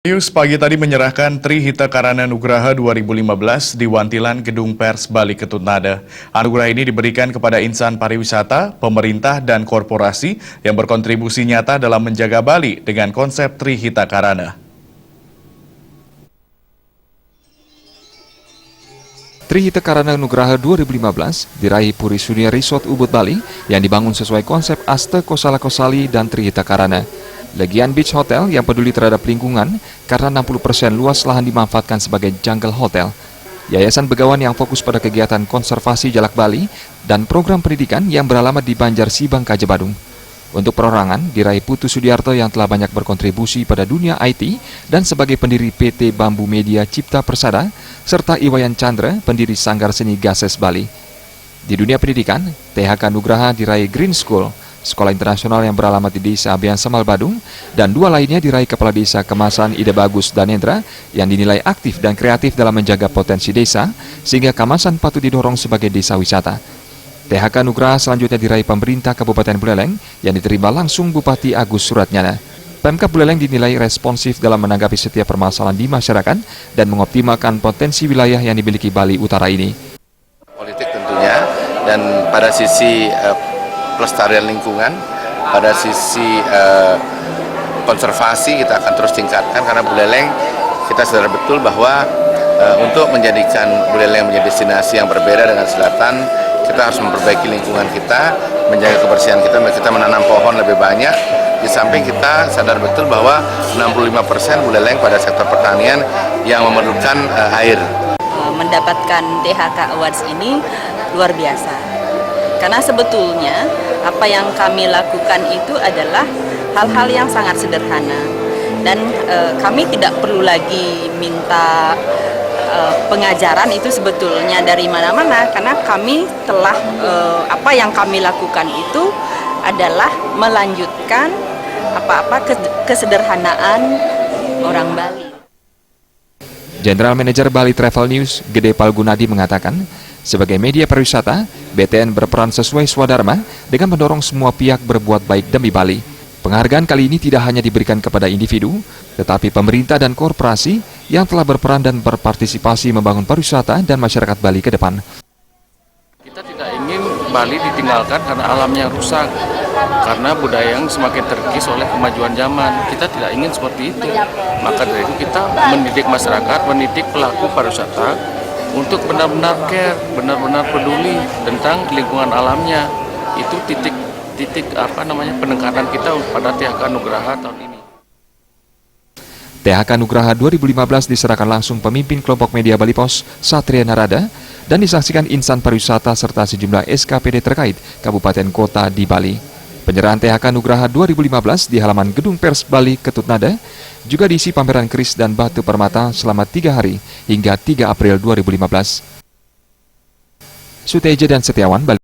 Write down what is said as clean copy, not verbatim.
News pagi tadi menyerahkan Trihita Karana Nugraha 2015 di Wantilan Gedung Pers Bali Ketut Nada. Anugerah ini diberikan kepada insan pariwisata, pemerintah, dan korporasi yang berkontribusi nyata dalam menjaga Bali dengan konsep Trihita Karana. Trihita Karana Nugraha 2015 diraih Puri Sunia Resort Ubud Bali yang dibangun sesuai konsep Aste Kosala Kosali dan Trihita Karana. Legian Beach Hotel yang peduli terhadap lingkungan karena 60% luas lahan dimanfaatkan sebagai jungle hotel. Yayasan Begawan yang fokus pada kegiatan konservasi jalak Bali dan program pendidikan yang beralamat di Banjar Sibang, Kaja Badung. Untuk perorangan diraih Putu Sudiarto yang telah banyak berkontribusi pada dunia IT dan sebagai pendiri PT Bambu Media Cipta Persada, serta Iwayan Chandra, pendiri Sanggar Seni Gases Bali. Di dunia pendidikan, THK Nugraha diraih Green School, sekolah internasional yang beralamat di Desa Abian Samal Badung, dan dua lainnya diraih Kepala Desa Kemasan Ida Bagus Danendra yang dinilai aktif dan kreatif dalam menjaga potensi desa, sehingga Kemasan patut didorong sebagai desa wisata. THK Nugraha selanjutnya diraih pemerintah Kabupaten Buleleng yang diterima langsung Bupati Agus Suratnyana. Pemkab Buleleng dinilai responsif dalam menanggapi setiap permasalahan di masyarakat dan mengoptimalkan potensi wilayah yang dimiliki Bali Utara ini. Politik tentunya, dan pada sisi pelestarian lingkungan, pada sisi konservasi kita akan terus tingkatkan, karena Buleleng kita sadar betul bahwa untuk menjadikan Buleleng menjadi destinasi yang berbeda dengan selatan, kita harus memperbaiki lingkungan kita, menjaga kebersihan kita menanam pohon lebih banyak. Di samping kita sadar betul bahwa 65% Buleleng pada sektor pertanian yang memerlukan air. Mendapatkan THK Awards ini luar biasa. Karena sebetulnya apa yang kami lakukan itu adalah hal-hal yang sangat sederhana. Dan kami tidak perlu lagi minta pengajaran itu sebetulnya dari mana-mana, karena kami telah apa yang kami lakukan itu adalah melanjutkan apa-apa kesederhanaan orang Bali. General Manager Bali Travel News, Gede Palgunadi mengatakan, sebagai media pariwisata, BTN berperan sesuai swadharma dengan mendorong semua pihak berbuat baik demi Bali. Penghargaan kali ini tidak hanya diberikan kepada individu, tetapi pemerintah dan korporasi yang telah berperan dan berpartisipasi membangun pariwisata dan masyarakat Bali ke depan. Kita tidak ingin Bali ditinggalkan karena alamnya rusak, karena budaya yang semakin terkikis oleh kemajuan zaman. Kita tidak ingin seperti itu. Maka dari itu kita mendidik masyarakat, mendidik pelaku pariwisata untuk benar-benar care, benar-benar peduli tentang lingkungan alamnya. Itu titik penekanan kita pada THK Nugraha tahun ini. THK Nugraha 2015 diserahkan langsung pemimpin kelompok media Bali Pos, Satria Narada, dan disaksikan insan pariwisata serta sejumlah SKPD terkait kabupaten kota di Bali. Penyerahan THK Nugraha 2015 di halaman Gedung Pers Bali Ketut Nada juga diisi pameran keris dan batu permata selama 3 hari hingga 3 April 2015. Suteja dan Setiawan, Bali.